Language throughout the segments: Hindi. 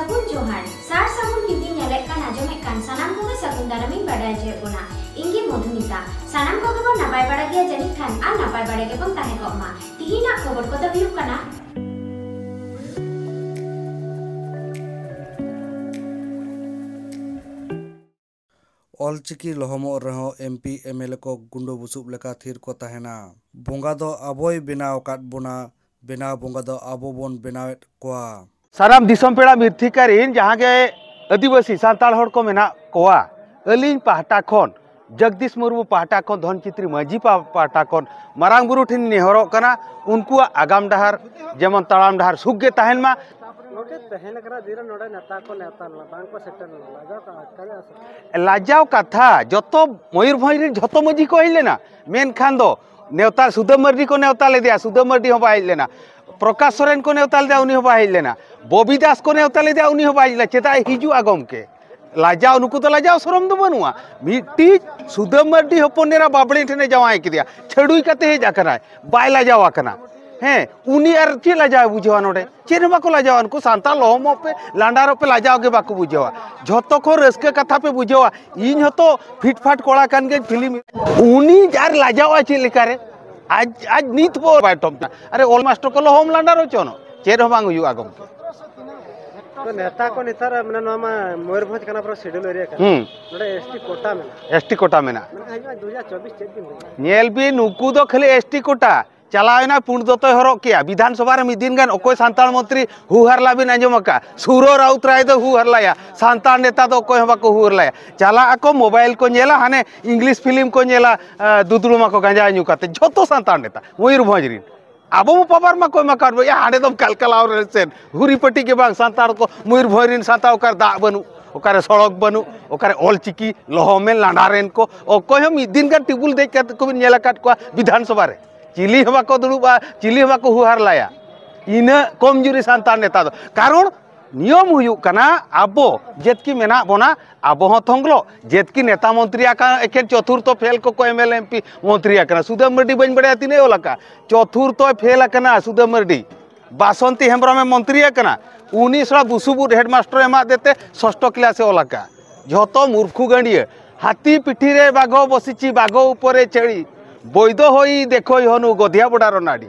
Sagun Johar, Sar Sagun Nyuti nyelekkan ajomekan sanam koge sagun darami badai jebona. Inggi Modhunita, sanam koge bon napai bada gia janikkan ar napai bada ge bon tahe koma. Tihina khobor kodo huyuk kana. ऑलचिकी लहमो रहो एमपी एमएलए को गुंडो बुसुब लेका थीर को तहना बोंगा दो अबोय बेनाव काट बोना बेनाव बोंगा दो अबो बोन बेनावेट कोआ साराम दिसम पेड़ा मिर्थिकारीन जहाँ के आदिवासी सान्ताल हड़ को मेना कोआ अलिंग पाहटा खन जगदीश मुर्मू पाहटा खन धनचित्री मांझी पाहटा खन मारांग बुरु ठिन नेहरो कना उनको आगाम डहार जेमन ताड़ाम डहार सुगे तहन मा लाजाव कथा जो मयूरभंज जो मजी को हज लेना मेन खान दो नेवता सुदम मर्डी को नेवता ले दिया सुदम मर्डी हो हज लेना प्रकाश सोरेन को नेवता ले दिया उन्हीं हो हज लेना बॉबी दास को नेवता ले दिया उन्हीं हो हज लेना चेता हिजुआ गमके लाजाव नुकु तो लाजाव सरम दो बनुआ मिट्टी सुदम मर्डी हपनेरा बाबड़े ठेने जवाई के दिया छड़ुई कते हेज आकना बाय लाजाव आकना हैं उनी और चे लाजाव बुझेवा नोडे चेन बाको लाजाव उनको सांताल लहमो पे लांडारो पे लाजाव के बाको बुझेवा झतो को रस्के कथा पे बुझेवा इन हतो फिटफाट कोड़ा कान के फिल्म उनी जार लाजाव चे लेकारे आज आज नीत बो बाटम अरे ऑलमास्टर को लहम लांडारो चोनो चेन हो बांग हुआ गम तो नेता को नेता मने नोमा मयूरभंज कना पर शेड्यूल एरिया का नोडे एसटी कोटा मेना मने 2024 चेक दिन नेल बी नुकु दो खाली एसटी कोटा चलावना पुण दतो हरक के विधानसभा मिद दिन गान अकोय सांताल मंत्री हुहारला बिन आंजमका सुरो राउत राय दो हुहारलाया सांताल नेता दो अकोय बाको हुहारलाया चला आको मोबाइल को नेला हाने इंग्लिश फिल्म को नेला दुदुलुमा को गांजा न्यू काते झतो सांताल नेता मयूरभंज रिन आबो मो पापार मा कोय मा काटबो या हाडे दम कलकलाव रेसेन हुरीपट्टी के बांग सांताल को मयूरभंज रिन सांता ओकर दा बनु ओकारे सड़क बनु ओकारे ऑलचिकी लहमे लांडारेन को अकोय मिद दिन गान टेबुल देख के को नेला काट को विधानसभा रे चिली हवा को दुड़ुबा चिली हवा को हुहार लाया इन कमजोरी सांताल नेता दो कारण नियम हुयुक कना आबो जेतकी मेना बोना आबो हो थंगलो जेतकी नेता मंत्री आका एके चतुर्थ फेल को एमएलए एमपी मंत्री आकना सुदम मर्डी बन बड़े तिने ओलाका चतुर्थ फेल आकना सुदम मर्डी बासंती हेम्ब्रम मंत्री आकना उनी सड़ा बुसुबुर हेडमास्टर एमा देते षष्ठ क्लास ओलाका झतो मूर्खु गंडिए हाथी पिठी रे बाघ बसिची बाघ ऊपर छेड़ी बैद होई देखो हनु गधिया बडार नाड़ी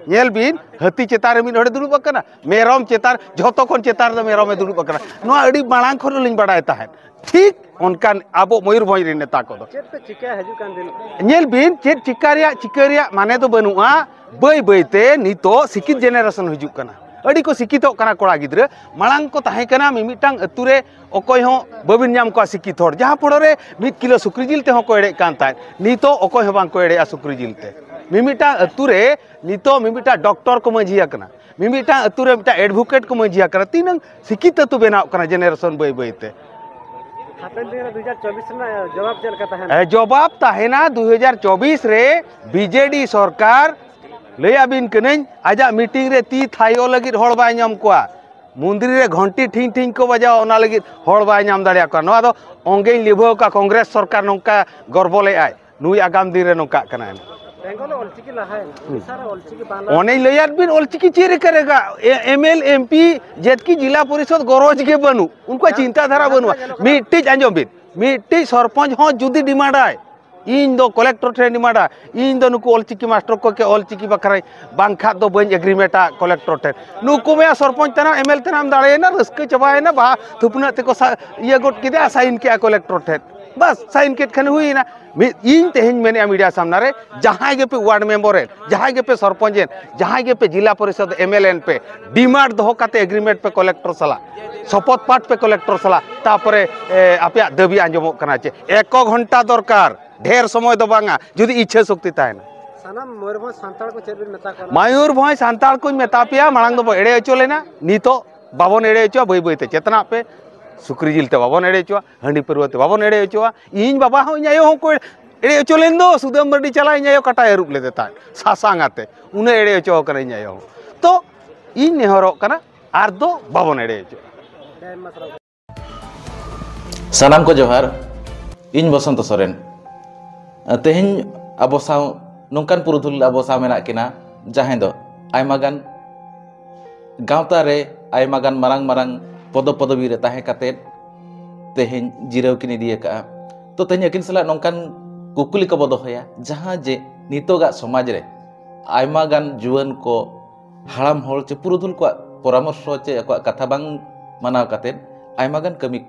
नेल बिन हाथी चेतार मिन हड़े दुड़ुब कना मेरम चेतार झतो खन चेतार दो मेरम दुड़ुब कना नो अड़ी मांग खन लिंग बडाय ताहेन ठीक उनकान आबो मयूरभंज रे नेता को चेत पे चिका हजु कान दिन नेल बिन चेत चिकारिया माने तो बनुआ बई बईते नितो सिकित जेनेरेशन हजु कना अड़ी को सिकितो कना कोड़ा गिद्रे मांग को ताहे कना मिमिटांग अतुरे अकोय हो बबिन नाम को सिकित हर जहां पड़ोरे 1 किलो सुक्री जिल ते हो को एड़े कान ताय नितो अकोय हो बांग को एड़े सुक्री जिल ते मिमिटांग अतुरे नितो मिमिटा डॉक्टर को मजिया कना मिमिटांग अतुरे मिटा एडवोकेट को मजिया कना तीनंग सिकित तो बेनाव कना जेनेरेशन बई बईते हापेन दिन 2024 ना जवाब चल का ताहे जवाब ताहेना 2024 रे बीजेडी सरकार लैया बिन कनें आजा मीटिंग रे ती थायो लगिर हड़ बाय नाम कोआ मंदिर रे घंटी ठिंग ठिंग को बजाओ ओना लगिर हड़ बाय नाम दाड़िया को नवा दो अंगे लिभो का कांग्रेस सरकार नोंका गर्व ले आय नुई आगाम दिन रे नोंका कना बेंगल ऑलचिकी लहाय सारा ऑलचिकी बांला ओने लैया बिन ऑलचिकी चेरे करेगा एमएल एमपी जेतकी जिला परिषद गरज के बनु उनको चिंता धारा बनुआ मिट्टी आंजम बिन मिट्टी सरपंच हो जुदी डिमांड आय इन दो कलेक्टर ठेन डिमांडा इन दो नुकु ऑलचिकी मास्टर को के ऑलचिकी बखराई बांखा दो बन एग्रीमेंटा कलेक्टर ठेन नुकु में सरपंच तना एमएल तनाम दाड़े ना रस्के चबाए ना बा थुपना ते को ये गोट के साइन के कलेक्टर ठेन बस साइन के खन हुई ना इन तेहन मेने मीडिया सामना रे जहां के पे वार्ड मेंबर है जहां के पे सरपंच है जहां के पे जिला परिषद एमएलएन पे डिमांड दो काते एग्रीमेंट पे कलेक्टर सला शपथ पाठ पे कलेक्टर सला तापरे आपया दाबी आंजमो कना चे 1 घंटा दरकार ढेर समय दो बांगा जुदी इच्छा शक्ति ताहेना सानाम मयूरभंज सांताल को चेबिन मेता कना मयूरभंज सांताल को मेता पिया मांग दो एड़े अचो लेना नितो बाबन एड़े अचो बई बईते चेतना पे सुक्री जिलते बाबन एड़े अचो हंडी परवते बाबन एड़े अचो इन बाबा हो इनायो हो को एड़े अचो लेन दो सुदम मर्डी चला इनायो कटा एरुप ले देता सासांगाते उन एड़े अचो कना इनायो तो इन नेहरो कना आर दो बाबन एड़े अचो सानाम को जोहार इन बसंत सोरेन तेहन अब साव नौकान पुरुधुल अब साव मेना किना जहां दो आयमागान गावता रे आयमागान मारांग मारांग पदवी रे ताहे काते तेहें जिराव किन इदी का तो तेहें अकिन सला नौकान कुकुली को दोहया जहाँ जे नितोगा समाज रे आयमा गान जुआन को हाड़ाम होड़ चे पुरुधुल को परामर्श चे को कथा बांग मनाव काते आयमा गान कमी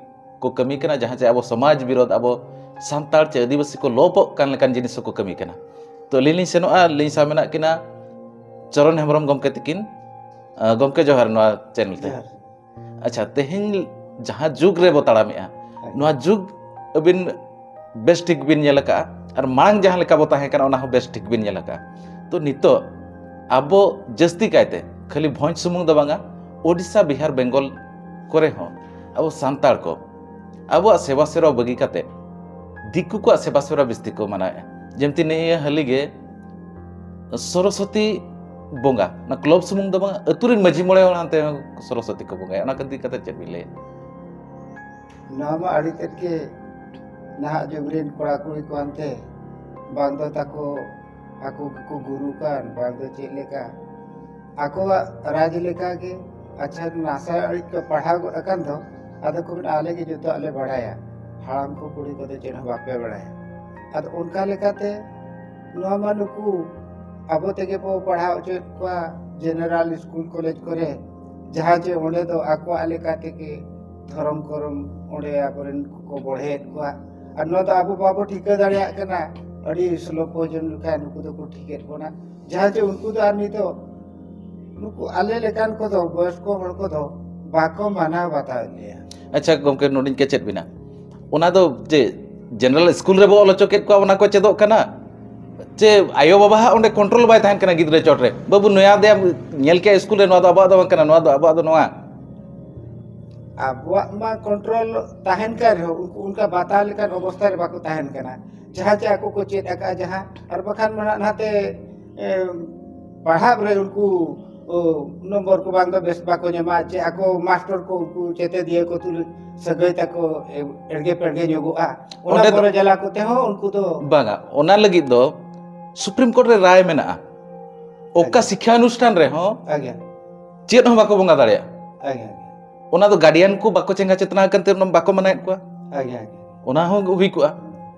को कमी कना जहाँ चे अब समाज विरोध अब सांतार चे आदिवासी को लोपो कान लेकान जिनिस को कमी कना तो लिली सेनोआ लिली सामेना किना चरण हेमरम गमके तकिन गमके जोहार नोआ चैनल ते अच्छा तेहें जहाँ जुग रे बताड़ा में नोआ जुग अबिन बेस ठीक बिन नेलका और मांग जहाँ लेका बो ताहे कना ओना हो बेस ठीक बिन नेलका तो नितो आबो जस्ती कायते खाली भोज सुमुंग दो बांगा ओडिशा बिहार बेंगल करे हो अब सांतार को अब सेवा सेवा बगी काते दिकु को सेवा सेवा बिस्ती को मनाए जेमती ने हलीगे सरस्वती बोंगा ना क्लब सुमुंग दो बांगा अतुरिन मजी मोड़े हांते सरस्वती को बोंगा ओना कदी काते चेक बिले नाम आड़ी तक के ना जुगरेन कोड़ा कुड़ी को अंते बांग दो ताको aku को गुरु kan bang do cek leka aku raj leka ke अच्छा नासा के पढ़ा अकन दो अद को आले के जो आले बढ़ाया हाड़ाम को कुड़ी को चेन बापे बढ़ाया अद उनका लेकाते नोमा नुकु अब तेगे पो पढ़ा चे को जनरल स्कूल कॉलेज करे जहाँ जे ओंडे दो आको आले काते के धर्म करम ओंडे आपन को बढ़े को और न तो आबो बाबो ठीक दाड़िया कना अड़ी स्लो पोजन लुका नुकु तो को ठीक कोना जहाँ जे उनको तो आनी तो नुकु आले लेकान को दो बयस को हड़ को दो बाको माना बता लिया अच्छा गमके नोडिन के चेत बिना ओना दो जे जनरल स्कूल रे बो ऑलोचो केत को ओना को चेदो कना चे आयो बाबा ओंडे कंट्रोल बाय ताहन कना गिद्रे चोट रे बाबू नया दे नेल के स्कूल रे नवा दो अबा दो कना नवा दो अबा दो नवा अब मा कंट्रोल ताहन कर उनका बता लेकर अवस्था रे बाको ताहन कना जहाँ चे आको को चेत अका जहाँ और बखान मना नाते पढ़ा रे उनको नंबर को बांग दो बेस बाको नमा चे आको मास्टर को उनको चेते दिए को तू सगई तको एड़गे पेड़गे जोगोआ ओना पर जला को ते हो उनको तो बांगा ओना लगी दो सुप्रीम कोर्ट रे राय मेना ओका शिक्षा अनुष्ठान रे हो आगे चेत हो बाको बंगा दाड़िया आगे ओना दो गार्डियन को बाको चेंगा चेतना कनते बाको मनाय को आगे आगे ओना हो हुई को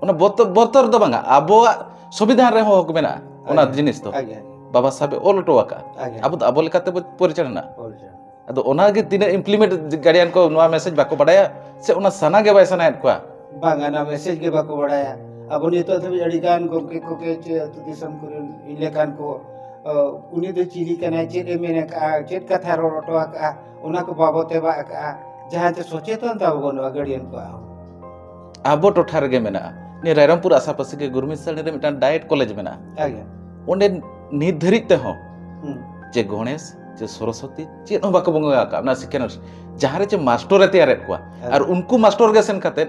ओना बोतर दो बांगा आबो संविधान रे हो मेना ओना जिनिस तो आगे बाबा साहब ओल टोवाका अब आबो लेकाते परिचालना अदो ओना गे तिना इम्प्लीमेंट गार्डियन को नवा मैसेज बाको बडाया से ओना सना गे बाय सनायत को बांगा ना मैसेज के बाको बडाया अब नितो तो अड़ीगान गोके को के तु दिसम को इलेकान को उनी दो चिली कना चेत मेने का चेत कथा रोटो का ओना को बाबोते बा का जहां से सचेतन ता बनो गार्डियन को आबो टोठा रे मेना ने रायरमपुर आसापासी के गुरमिसल रे मिटान डाइट कॉलेज मेना आगे ओंडे निर्धारित हो जे गणेश जे सरस्वती चेत हो बाको बंगा का ना शिक्षा जहां रे जे मास्टर रे तैयार को और उनको मास्टर गे सेन खाते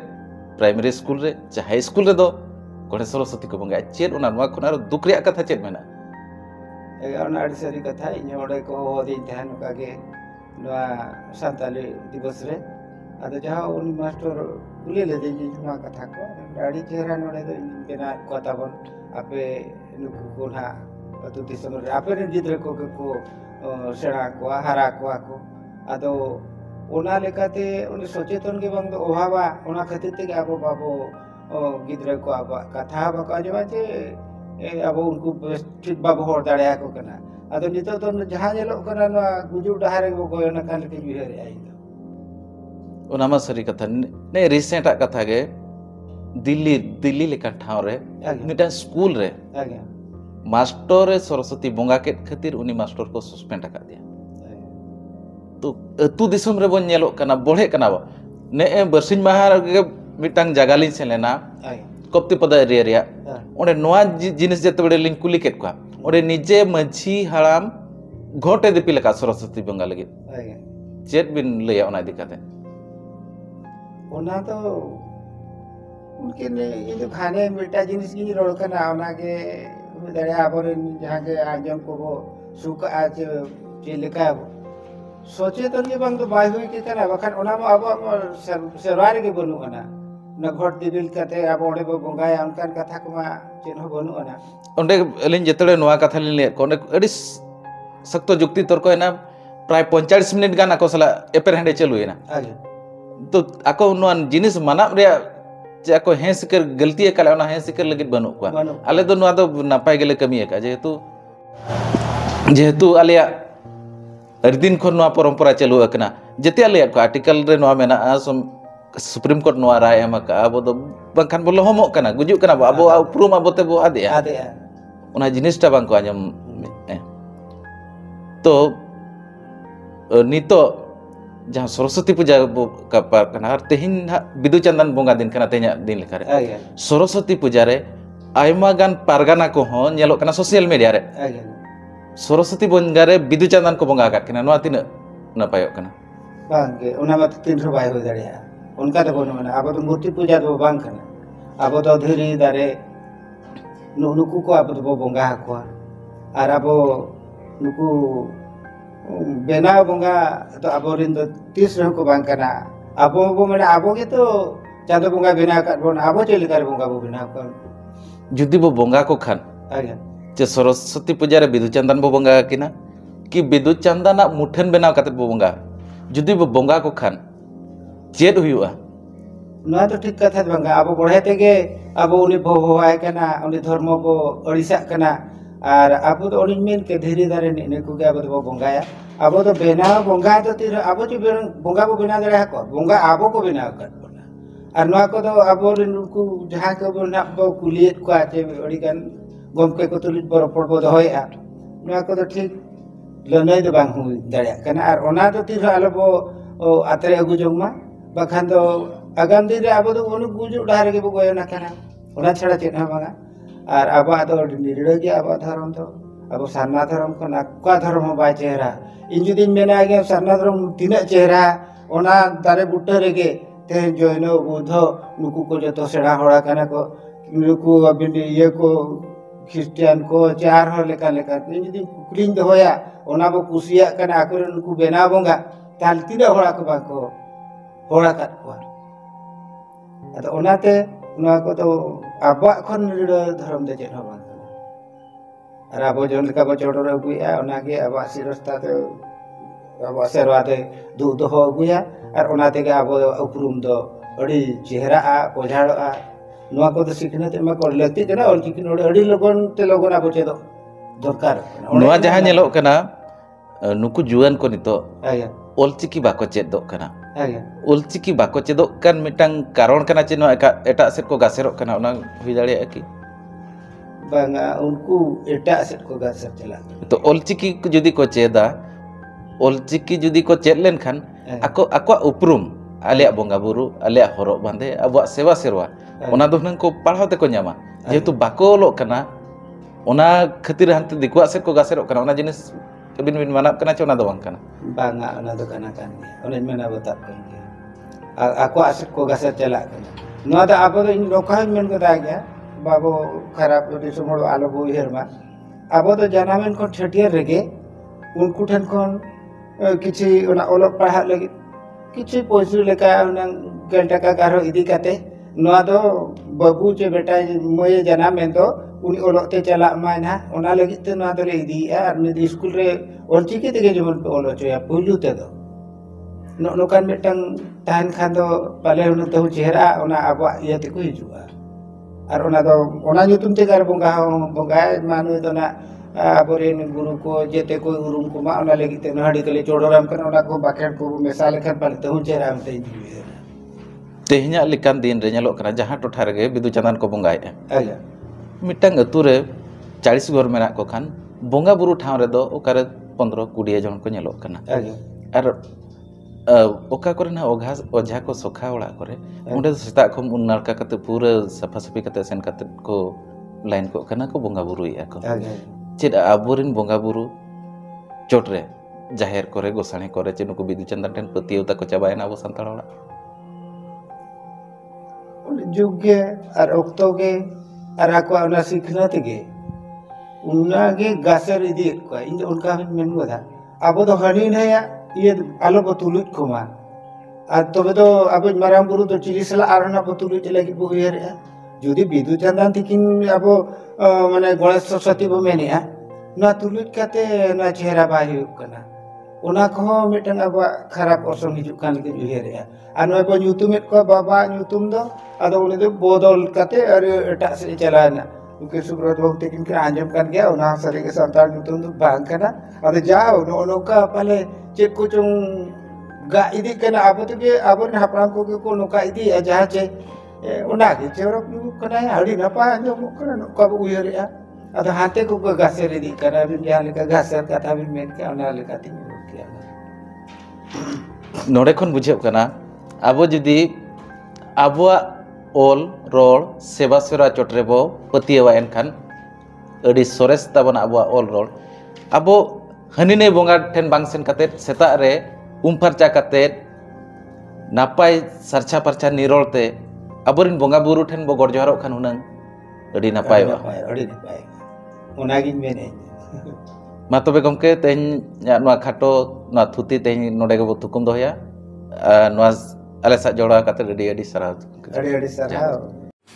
प्राइमरी स्कूल रे जे हाई स्कूल रे दो गणेश सरस्वती को बंगा चेत ओना नवा खुना रो दुख रे कथा चेत मेना एगारना आड़ी सारी कथा इन ओडे को दिन ध्यान कागे नवा संताली दिवस रे अद जहां उन मास्टर कुले ले दे जुमा कथा को आड़ी चेहरा नोडे दो केना कथा बन आपे नुकु कोना अतु दिसम रे आपे ने जिद्र को सेड़ा को हारा को अदो ओना लेकाते उन सचेतन के बंग ओहावा ओना खातिर ते आबो बाबो गिद्र को आबा कथा बका जवा जे अब उनको ठीक बाबू हर दाड़िया को कना अदो नितो तो जहां जेलो कना ना गुजु डहारे को गोयना काल के बिहेर आई ओना मा सरी कथा ने रिसेंट कथा गे दिल्ली लेका ठाव रे मिटा स्कूल रे आगे मास्टर सरस्वती बोंगा के खातिर उनी मास्टर को सस्पेंड का दिया तो अतु दिसम रे बन नेलो कना बढ़े कना ने बरसिन माहार के मिटांग जगालिन से लेना कप्ती पद एरिया रे ओंडे नोआ जिनिस जते बडे लिंक कुली केत को ओंडे निजे मझी हाड़ाम घोटे दिपि लेका सरस्वती बोंगा लगे चेत बिन लया ओना दिकाते ओना तो उनके ने ये जो खाने मिटा जिनिस की रोड कना ओना के दड़िया आबर जहां के आजम को वो सुख आज जे लेका सोचे तो ये बंग तो बाय हुई के कना बखान ओना अब सरवार के बनु कना न घोट दिबिल कते अब ओडे बंगाया उनकान कथा को मा चिन्ह बनु कना ओंडे एलिन जतड़े नोआ कथा लिन ले कोने अडी सख्त जुक्ति तर्क एना प्राय 45 मिनट गान ako sala eperhande chaluyena तो ako nuan jinis manap rea je ako hen sikar galti akala ona hen sikar lagit banu kwa ale do nuwa do napai gele kami aka jehetu alea ardin khon nuwa parampara chalu akana jete alea ko article re nuwa mena Supreme Court nuwa rai emaka abo do bangkan bolo homok kana gujuk kana abo uprum abo te bo ade ona jinis ta bang ko anjam तो नितो जहाँ सरस्वती पूजा कना तेहिन बिदु चंदन बोंगा दिन कना ते냐 दिन लेखा रे सरस्वती पूजा रे आयमा गान पारगाना को हो नेलो कना सोशल मीडिया रे सरस्वती बोंगा रे बिदु चंदन को बोंगा का कना नोआ तिना नपायो कना बांगे ओना मत तीन रो बाय हो दड़िया उनका तो कोनो ना अब तो मूर्ति पूजा तो बांग कना अब तो धीरे दारे नुकु को अब तो बोंगा को आर अब नुकु बेना बोंगा तो अब रिन तो 30 रह को बांग कना अब बो माने अब के तो चांदो बोंगा बेना का बोन अब चली कर बोंगा बो बेना को जुदी बो बोंगा को खान जे सरस्वती पूजा रे बिदु चंदन बो बोंगा किना कि बिदु चंदन मुठन बेना कते बो बोंगा जुदी बो बोंगा को खान चेद हुआ ना तो ठीक कथा बांगा अब बढ़े तेगे अब उनी भो होय कना उनी धर्म बो अड़िसा कना और अब तो उनी मेन के धीरे धीरे ने को अब तो बोंगाया अब तो बेना बोंगा तो तीर अब जो बोंगा बो बेना दरे को बोंगा अब को बेना कर और ना को तो अब को जहां को ना बो कुलियत को आचे अड़ी गान गमके को तुलित बरपड़ बो दहोया ना को तो ठीक लनय दो बांग हुई दरे कना और ओना तो तीर आलो बो आतरे अगु जोंगमा बखान तो आगाम दिन रे अब तो उनी गुजु डारे के बो गोयना कना ओना छड़ा चेना बांगा और अब तो निरड़ के अब धर्म तो अब सारना धर्म को ना धर्म बाय चेहरा इन जुदी मेना आगे सारना धर्म तीना चेहरा ओना दारे बुट्टे रेगे ते जैन बुद्ध नुकु को जो तो सेड़ा होड़ा कना को नुकु अबिन ये को क्रिश्चियन को चार हो लेका लेका इन जुदी कुलिंग दो होया ओना बो कुसिया कना आको नुकु बेना बोंगा ताल तीना होड़ा को बाको होड़ा काट को तो ओनाते नुआ को तो आबा खन धर्म दे चेन बांग और अब जोन लेका बो चोडर अगुया ओना के अब रास्ता तो अब सेरवा ते दु हो अगुया और ओना ते के अब उपरुम दो अड़ी चेहरा आ पोझाड़ आ नुआ को तो सिखने ते को लगती जना और कि नोडे अड़ी लोगन अब चेदो दरकार नुआ जहां नेलो कना नुकु जुआन को नितो ओलचिकी बाको चेदो कना ओलचिकी बाको चेदो kan mitang karon kana चे नुआ एटा सेट को गासेरो कना ओना हुई दाड़े की बांगा उनको एटा सेट को गासेर चला तो ओलचिकी जुदी को चेदा ओलचिकी जुदी को चेद लेन खान ako उपरुम आलिया बोंगा बुरु आलिया हरक बांधे अब सेवा सेरवा ओना दो नंग को पढ़ाव ते को न्यामा जेतु बाको ओलोग कना ओना खातिर हानते दिकुआ सेट को गासेरो कना ओना जिनिस बिन बिन मानाब कना चे ओना दो बांग कना बांगा ओना दो कना कान ओने मेना बताब कन ako सेट को गासेर चला कना नुआ दा अब इन रोखा मेन को दा गया बाबो खराब जो समोड़ आलो बो हेरमा अब तो जनामेन को छटियर रेगे उनको ठन कोन किछि ओना ओलो पढ़ा लगी किछि पैसा लेका ओना घंटा का गारो इदी काते नुआ दो बाबू चे बेटा मोये जनामेन तो उनी ओलो ते चला मायना ओना लगी ते नुआ दो रे इदी और नि स्कूल रे ओलचिकी ते जेमन पे ओलो चया पुलु ते दो नोकान मिटंग ताहन खान दो पाले उन तो चेहरा ओना अब ये ते को हिजुआ और ओना दो ओना nyutum te gar bonga manu to na aboren guru ko jete ko urum ko ma ona legi te nahadi tele chodoram kan ona ko baket ko mesal kan pal te hunjeram te tehnya likan din re nyalok kana jaha टोठा rege Bidu चंदन को बोंगाय मिटंग अतु रे 40 घर मेना को खान बोंगा बुरु ठाव रे दो ओकारे 15-20 जन को nyalok kana और ओका करे ना ओझा को सोखा ओड़ा करे उंडे सेता खम उन्नालका कते पूरा सफा सफी कते सेन कते को लाइन को कना को बोंगा बुरुया को चेद आबोरिन बोंगा बुरु चोट रे जाहेर करे गोसाणी करे चे नुको बिदु चंदन टेन पतियोता को चाबायना अब संताल ओड़ा जुगे और ओक्तो के और आको ओना सिखना तेगे उन्ना के गासर इदी को इन उनका मेन बदा अब तो हनी नया ये आलो बतुलुत कोमा আর তবে তো আবো মারাম বুরু তো চিলিসলা আরনা বতুলুত লাগি বহিয়ার যদি বিদু চন্দন তিকিন আবো মানে গণেশ সরস্বতী বো মেনিয়া না তুলুত কাতে না চেহারা বাহি কনা ᱚᱱᱟ ᱠᱚᱦᱚᱸ ᱢᱤᱫᱴᱟᱝ ᱟᱵᱚᱣᱟᱜ ᱠᱷᱟᱨᱟᱯ ᱚᱨᱥᱚᱝ ᱦᱤᱡᱩᱜ ᱠᱟᱱ ᱞᱮᱠᱟᱧ ᱩᱭᱦᱟᱹᱨᱮᱜᱼᱟ ᱟᱨ ᱱᱚᱜᱼᱚᱭ ᱵᱚ ᱧᱩᱛᱩᱢᱮᱫ ᱠᱚᱣᱟ ᱵᱟᱵᱟᱣᱟᱜ ᱧᱩᱛᱩᱢ ᱫᱚ ᱟᱫᱚ ᱩᱱᱤ ᱫᱚ ᱵᱚᱫᱚᱞ ᱠᱟᱛᱮ ᱟᱨ ᱮᱴᱟᱜ ᱥᱮᱫ ᱮ ᱪᱟᱞᱟᱣᱮᱱᱟ ᱩᱱᱠᱤᱱ ᱥᱩᱵᱨᱚᱛ ᱵᱟᱹᱵᱩ ᱛᱟᱹᱠᱤᱱ ᱠᱤᱱ ᱟᱸᱡᱚᱢ ᱠᱟᱱ ᱜᱮᱭᱟ ᱚᱱᱟ ᱥᱟᱹᱨᱤᱜᱮ ᱥᱟᱱᱛᱟᱲ ᱧᱩᱛᱩᱢ ᱫᱚ ᱵᱟᱝ ᱠᱟᱱᱟ ᱟᱫᱚ ᱡᱟᱣ ᱱᱚᱜᱼᱚ ᱱᱚᱝᱠᱟ ᱯᱟᱞᱮ ᱪᱮᱫ ᱠᱚᱪᱚᱝ ᱜᱟᱜ ᱤᱫᱤᱜ ᱠᱟᱱᱟ ᱟᱵᱚ ᱛᱮᱜᱮ ᱟᱵᱚᱨᱮᱱ ᱦᱟᱯᱲᱟᱢ ᱠᱚᱜᱮ ᱠᱚ ᱱᱚᱝᱠᱟ ᱤᱫᱤᱭᱮᱜᱼᱟ ᱡᱟᱦᱟᱸ ᱪᱮ ᱚᱱᱟᱜᱮ ᱪᱚᱨᱚᱠ ᱧᱩᱢᱩᱜ ᱠᱟᱱᱟ ᱟᱹᱰᱤ ᱱᱟᱯᱟᱭ ᱟᱸᱡᱚᱢᱚᱜ ᱠᱟᱱᱟ ᱱᱚᱝᱠᱟ ᱵᱚ ᱩᱭᱦᱟᱹᱨᱮᱜᱼᱟ ᱟᱫᱚ ᱦᱟᱱᱛᱮ ᱠᱚᱠᱚ ᱜᱟᱥᱮᱨ ᱤᱫᱤᱜ ᱠᱟᱱᱟ ᱟᱹᱵᱤᱱ ᱡᱟᱦᱟᱸ ᱞᱮᱠᱟ ᱜᱟᱥᱮᱨ ᱠᱟᱛᱷᱟ ᱵᱤᱱ ᱢᱮᱱ ᱠᱮᱜᱼᱟ ᱚᱱᱟ ᱞᱮᱠᱟᱛᱤᱧ ᱩᱭᱦᱟᱹᱨ ᱠᱮᱜᱼᱟ ᱱᱚᱰᱮ ᱠᱷᱚᱱ ᱵᱩᱡᱷᱟᱹᱜ ᱠᱟᱱᱟ ᱟᱵᱚ ᱡᱩᱫᱤ ᱟᱵᱚᱣᱟᱜ ᱚᱞ ᱨᱚᱲ ᱥᱮᱵᱟ ᱥᱮᱨᱟ ᱪᱚᱴ ᱨᱮᱵᱚ ᱯᱟᱹᱛᱭᱟᱹᱣᱟ ᱮᱱᱠᱷᱟᱱ ᱟᱹᱰᱤ ᱥᱚᱨᱮᱥ ᱛᱟᱵᱚᱱᱟ ᱟᱵᱚᱣᱟᱜ ᱚᱞ ᱨᱚᱲ ᱟᱵᱚ ᱦᱟᱹᱱᱤ ᱱᱟᱹᱭ ᱵᱚᱸᱜᱟ ᱴᱷᱮᱱ ᱵᱟᱝ ᱥᱮᱱ ᱠᱟᱛᱮᱫ ᱥᱮᱛᱟᱜ ᱨᱮ ᱯᱷᱟᱨᱪᱟ ᱠᱟᱛᱮᱫ ᱱᱟᱯᱟᱭ ᱥᱟᱨᱪᱷᱟ ᱯᱟᱨᱪᱷᱟ ᱱᱤᱨᱚᱲ ᱛᱮ ᱟᱵᱚᱨᱮᱱ ᱵᱚᱸᱜᱟ ᱵᱩᱨᱩ ᱴᱷᱮᱱ ᱵᱚ ᱜᱚᱰ ᱡᱚᱦᱟᱨᱚᱜ ᱠᱷᱟᱱ ᱦᱩᱱᱟᱹᱝ ᱟᱹᱰᱤ ᱱᱟᱯᱟᱭᱚᱜᱼᱟ ᱟᱹᱰᱤ ᱱᱟᱯᱟᱭ ᱚᱱᱟᱜᱤᱧ ᱢᱮᱱᱮᱫ ᱢᱟ ᱛᱚᱵᱮ ᱜᱚᱢᱠᱮ ᱛᱮᱦᱮᱧ ᱱᱚᱣᱟ ᱠᱷᱟᱴᱚ ᱱᱚᱣᱟ ᱛᱷᱩᱛᱤ ᱛᱮᱦᱮᱧ ᱱᱚᱰᱮ ᱜᱮᱵᱚ ᱛᱷᱩᱠᱩᱢ ᱫᱚᱦᱚᱭᱟ ᱱᱚᱣᱟ ᱟᱞᱮ ᱥᱟᱶ ᱡᱚᱲᱟᱣ ᱠᱟᱛᱮᱫ ᱟᱹᱰᱤ ᱥᱟᱨᱦᱟᱣ ᱟᱹᱰᱤ ᱥᱟᱨᱦᱟᱣ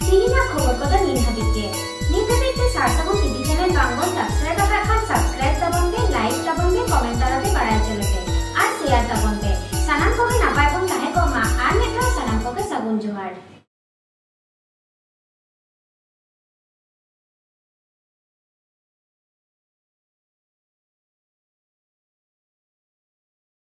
ᱛᱤᱦᱤᱧᱟᱜ ᱠᱷᱚᱵᱚᱨ ᱠᱚᱫᱚ ᱱᱤᱭᱟᱹ ᱦᱟᱹᱵᱤᱡ ᱜᱮ ᱱᱤᱛ ᱦᱟᱹᱵᱤᱡ ᱛᱮ ᱥᱟᱨᱥᱟᱜᱩᱱ ᱴᱤভᱤ ᱪᱮᱱᱮᱞ ᱵᱟᱝᱵᱚᱱ ᱥᱟᱵᱥᱠᱨᱟইᱵ ᱟᱠᱟᱫ ᱠᱷᱟᱱ ᱥᱟᱵᱥᱠᱨᱟইᱵ ᱛᱟᱵᱚᱱ ᱯᱮ ᱞᱟᱭᱤᱠ ᱛᱟᱵᱚᱱ ᱯᱮ ᱠᱚᱢᱮᱱᱴ ᱛᱟᱞᱟᱛᱮ ᱵᱟᱲᱟᱭ ᱦᱚᱪᱚ ᱞᱮᱯᱮ ᱟᱨ শেয়ার ᱛᱟᱵᱚᱱ ᱯᱮ ᱥᱟᱱᱟᱢ ᱠᱚᱜᱮ ᱱᱟᱯᱟᱭ ᱵᱚᱱ ᱛᱟᱦᱮᱸ ᱠᱚᱜ ᱢᱟ ᱟᱨ ᱢᱤᱫ ᱫᱷᱟᱣ ᱥᱟᱱᱟᱢ ᱠᱚᱜᱮ ᱥᱟᱹᱜᱩᱱ ᱡᱚᱦᱟᱨ।